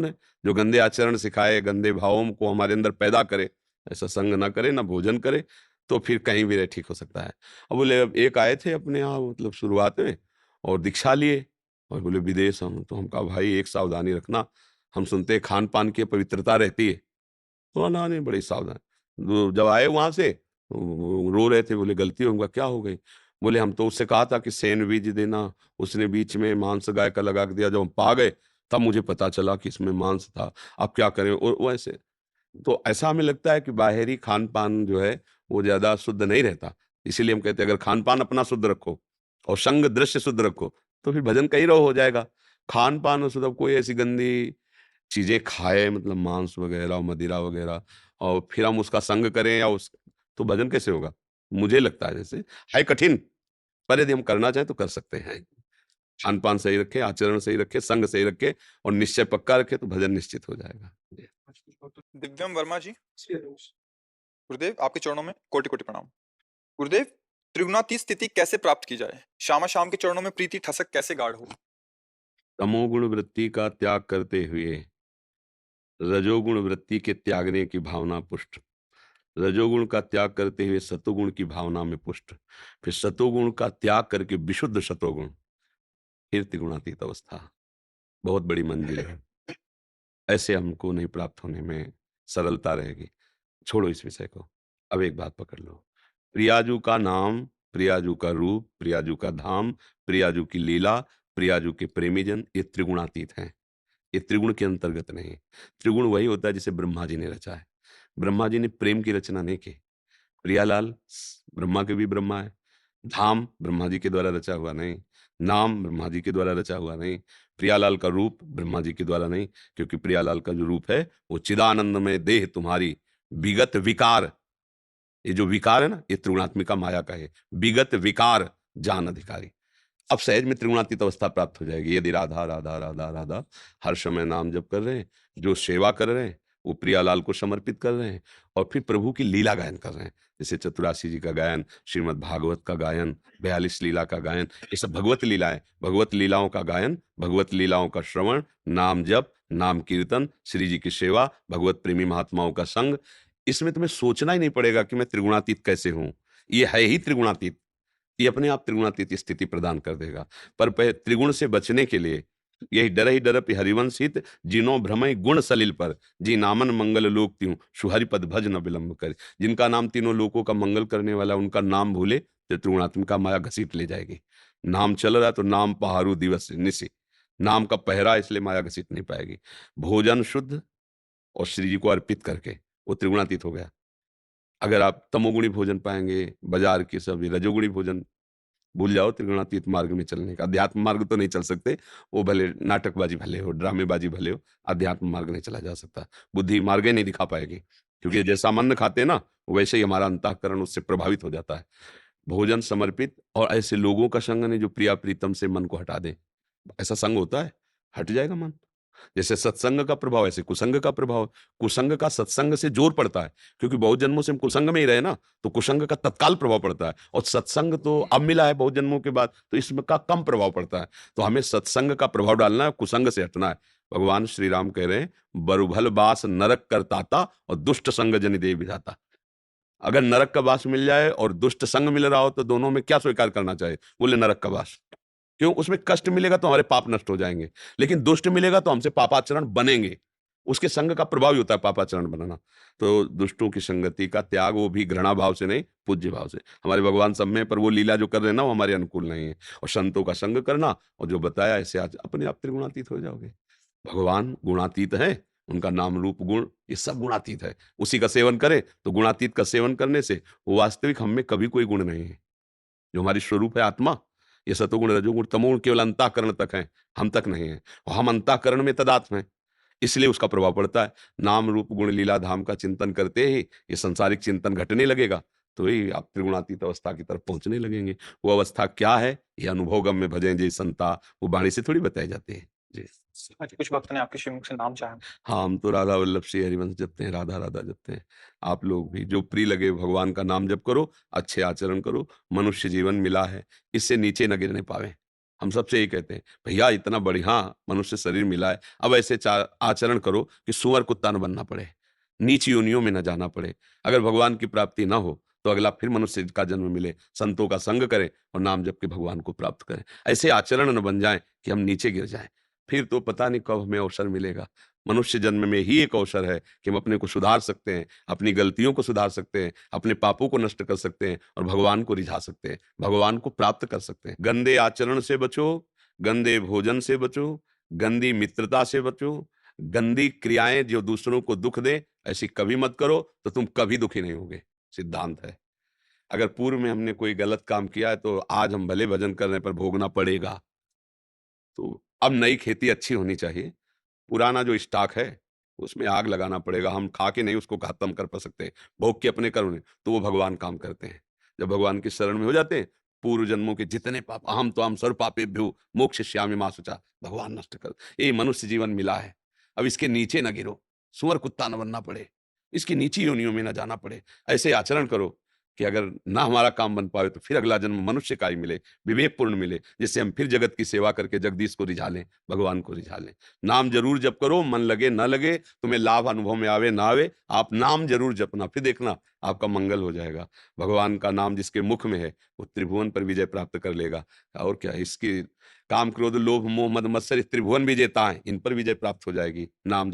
ने जो गंदे आचरण सिखाए, गंदे भावों को हमारे अंदर पैदा करे, ऐसा संग ना करे, ना भोजन करे, तो फिर कहीं भी ठीक हो सकता है। अब बोले अब एक आए थे अपने यहाँ मतलब शुरुआत में और दीक्षा लिए और बोले विदेश हम, तो हम कहा भाई एक सावधानी रखना, हम सुनते हैं खान-पान की पवित्रता रहती है। तो ना नहीं बड़ी सावधान। तो जब आए वहाँ से वो रो रहे थे, बोले गलती हो गई, क्या हो गई? बोले हम तो उससे कहा था कि सैंड बीज देना, उसने बीच में मांस गाय का लगा के दिया, जब हम पा गए तब मुझे पता चला कि इसमें मांस था, अब क्या करें? और वैसे तो ऐसा हमें लगता है कि बाहरी खान-पान जो है वो ज़्यादा शुद्ध नहीं रहता। इसीलिए हम कहते हैं अगर खान-पान अपना शुद्ध रखो और संग दृश्य शुद्ध रखो, तो फिर भजन कहीं रहो हो जाएगा। खान-पान अशुद्ध, अब कोई ऐसी गंदी चीज़ें खाए मतलब मांस वगैरह, मदिरा वगैरह और फिर हम उसका संग करें या उस तो भजन कैसे होगा? मुझे लगता है जैसे है कठिन, पर यदि हम करना चाहें तो कर सकते हैं। खान-पान सही रखें, आचरण सही रखें, संग सही रखें और निश्चय पक्का रखें तो भजन निश्चित हो जाएगा। जी। दिव्यम वर्मा जी, गुरुदेव आपके चरणों में कोटि-कोटि प्रणाम। गुरुदेव, त्रिगुणातीत स्थिति कैसे प्राप्त की जाए? श्यामा-श्याम के चरणों में प्रीति ठसक कैसे गाढ़ हो? तमोगुण वृत्ति का त्याग करते हुए रजोगुण वृत्ति के त्यागने की भावना पुष्ट, रजोगुण का त्याग करते हुए सतोगुण की भावना में पुष्ट, फिर सतोगुण का त्याग करके विशुद्ध सतोगुण, फिर त्रिगुणातीत अवस्था। बहुत बड़ी मंजिल है। ऐसे हमको नहीं प्राप्त होने में सरलता रहेगी। छोड़ो इस विषय को। अब एक बात पकड़ लो। प्रियाजू का नाम, प्रियाजू का रूप, प्रियाजू का धाम, प्रियाजू की लीला, प्रियाजू के प्रेमीजन ये त्रिगुणातीत हैं। ये त्रिगुण के अंतर्गत नहीं है। त्रिगुण वही होता है जिसे ब्रह्मा जी ने रचा है। ब्रह्मा जी ने प्रेम की रचना नहीं की। प्रियालाल ब्रह्मा के भी ब्रह्मा है। धाम ब्रह्मा जी के द्वारा रचा हुआ नहीं। नाम ब्रह्मा जी के द्वारा रचा हुआ नहीं। प्रियालाल का रूप ब्रह्मा जी के द्वारा नहीं, क्योंकि प्रियालाल का जो रूप है वो चिदानंदमय देह तुम्हारी विगत विकार, ये जो विकार है ना ये त्रिगुणात्मिका माया का है। विगत विकार जान अधिकारी। अब सहज में त्रिगुणातीत अवस्था प्राप्त हो जाएगी यदि राधा राधा राधा राधा हर समय नाम जप कर रहे हैं, जो सेवा कर रहे हैं वो प्रियालाल को समर्पित कर रहे हैं और फिर प्रभु की लीला गायन कर रहे हैं। जैसे चतुरासी जी का गायन, श्रीमद् भागवत का गायन, 42 लीला का गायन, ये सब भगवत लीलाएं, भगवत लीलाओं का गायन, भगवत लीलाओं का श्रवण, नाम जप, नाम कीर्तन, श्री जी की सेवा, भगवत प्रेमी महात्माओं का संग। इसमें तुम्हें सोचना ही नहीं पड़ेगा कि मैं त्रिगुणातीत कैसे हूं, ये है ही त्रिगुणातीत। ये अपने आप त्रिगुणातीत स्थिति प्रदान कर देगा। पर त्रिगुण से बचने के लिए यही डर ही डरप हरिवंश हित, जिनो भ्रमय गुण सलिल पर, जी नामन मंगल लोक त्यों सुहरिपद भज न विलंब कर। जिनका नाम तीनों लोकों का मंगल करने वाला, उनका नाम भूले तो त्रिगुणात्मिका माया घसीट ले जाएगी। नाम चल रहा है तो नाम पहारू दिवस निशि, नाम का पहरा, इसलिए माया घसीट नहीं पाएगी। भोजन शुद्ध और श्री जी को अर्पित करके वो त्रिगुणातीत हो गया। अगर आप तमोगुणी भोजन पाएंगे, बाजार की सब्जी, रजोगुणी भोजन भूल जाओ, त्रिगुणातीत मार्ग में चलने का। अध्यात्म मार्ग तो नहीं चल सकते, वो भले नाटकबाजी भले हो, ड्रामेबाजी भले हो, अध्यात्म मार्ग नहीं चला जा सकता। बुद्धि मार्ग ही नहीं दिखा पाएगी, क्योंकि जैसा हम अन्न खाते हैं ना, वैसे ही हमारा अंतःकरण उससे प्रभावित हो जाता है। भोजन समर्पित और ऐसे लोगों का संग नहीं जो प्रिया प्रीतम से मन को हटा दें। ऐसा संग होता है, हट जाएगा मन। जैसे सत्संग का प्रभाव ऐसे कुसंग का प्रभाव, कुसंग का सत्संग से जोर पड़ता है, क्योंकि बहुत जन्मों से हम कुसंग में ही रहे ना, तो कुसंग का तत्काल प्रभाव पड़ता है और सत्संग तो अब मिला है बहुत जन्मों के बाद, तो इसमें का कम प्रभाव पड़ता है। तो हमें सत्संग का प्रभाव डालना है, कुसंग से हटना है। भगवान श्री राम कह रहे हैं, बरुभल बास नरक करताता और दुष्ट संग जनि देह विधाता। अगर नरक का वास मिल जाए और दुष्ट संग मिल रहा हो तो दोनों में क्या स्वीकार करना चाहिए? बोले नरक का वास। क्यों? उसमें कष्ट मिलेगा तो हमारे पाप नष्ट हो जाएँगे, लेकिन दुष्ट मिलेगा तो हमसे पापाचरण बनेंगे। उसके संग का प्रभाव ही होता है पापाचरण बनाना। तो दुष्टों की संगति का त्याग, वो भी घृणा भाव से नहीं, पूज्य भाव से। हमारे भगवान सब में, पर वो लीला जो कर रहे हैं ना, वो हमारे अनुकूल नहीं है। और संतों का संग करना और जो बताया ऐसे आज अपने आप त्रिगुणातीत हो जाओगे। भगवान गुणातीत हैं, उनका नाम, रूप, गुण ये सब गुणातीत है। उसी का सेवन करें तो गुणातीत का सेवन करने से वास्तविक हम में कभी कोई गुण नहीं है। जो हमारी स्वरूप है आत्मा, ये सतोगुण रजोगुण तमोगुण केवल अंतःकरण तक है, हम तक नहीं है। और हम अंतःकरण में तदात्म हैं, इसलिए उसका प्रभाव पड़ता है। नाम रूप गुण लीला धाम का चिंतन करते ही ये सांसारिक चिंतन घटने लगेगा, तो ही आप त्रिगुणातीत अवस्था की तरफ पहुंचने लगेंगे। वो अवस्था क्या है, ये अनुभवगम में भजें जी संता, वो वाणी से थोड़ी बताई जाती है। जी। आज कुछ भक्त ने आपके श्रीमुख से नाम चाहा। हाँ, हम तो राधा वल्लभ श्री हरिवंश जपते हैं, राधा राधा जपते हैं। आप लोग भी जो प्रिय लगे भगवान का नाम जप करो, अच्छे आचरण करो। मनुष्य जीवन मिला है, इससे नीचे न गिरने पावे। हम सबसे यही कहते हैं, भैया इतना बढ़िया मनुष्य शरीर मिला है, अब ऐसे आचरण करो कि सुअर कुत्ता न बनना पड़े, नीच योनियों में न जाना पड़े। अगर भगवान की प्राप्ति ना हो तो अगला फिर मनुष्य का जन्म मिले, संतों का संग करें और नाम जप के भगवान को प्राप्त करें। ऐसे आचरण न बन जाएं कि हम नीचे गिर जाएं, फिर तो पता नहीं कब हमें अवसर मिलेगा। मनुष्य जन्म में ही एक अवसर है कि हम अपने को सुधार सकते हैं, अपनी गलतियों को सुधार सकते हैं, अपने पापों को नष्ट कर सकते हैं और भगवान को रिझा सकते हैं, भगवान को प्राप्त कर सकते हैं। गंदे आचरण से बचो, गंदे भोजन से बचो, गंदी मित्रता से बचो, गंदी क्रियाएं जो दूसरों को दुख दे ऐसी कभी मत करो, तो तुम कभी दुखी नहीं होगे। सिद्धांत है। अगर पूर्व में हमने कोई गलत काम किया है तो आज हम भले भजन करने पर भोगना पड़ेगा। तो अब नई खेती अच्छी होनी चाहिए, पुराना जो स्टॉक है उसमें आग लगाना पड़ेगा। हम खा के नहीं उसको खत्म कर पा सकते, भोग के अपने कर्म नहीं, तो वो भगवान काम करते हैं। जब भगवान की शरण में हो जाते हैं, पूर्व जन्मों के जितने पाप, अहम तो हम सर्व पापेभ्यो मोक्षयिष्यामि मा शुचा, भगवान नष्ट कर। ये मनुष्य जीवन मिला है, अब इसके नीचे न गिरो, सुअर कुत्ता न बनना पड़े, इसकी नीची योनियों में न जाना पड़े। ऐसे आचरण करो कि अगर ना हमारा काम बन पाए तो फिर अगला जन्म मनुष्य का ही मिले, विवेकपूर्ण मिले, जिससे हम फिर जगत की सेवा करके जगदीश को रिझा लें, भगवान को रिझा लें। नाम जरूर जप करो, मन लगे ना लगे, तुम्हें लाभ अनुभव में आवे ना आवे, आप नाम जरूर जपना, फिर देखना आपका मंगल हो जाएगा। भगवान का नाम जिसके मुख में है वो त्रिभुवन पर विजय प्राप्त कर लेगा। और क्या, इसकी काम क्रोध लोभ मोह मद मत्सर, इस त्रिभुवन विजेता है, इन पर विजय प्राप्त हो जाएगी। नाम जप।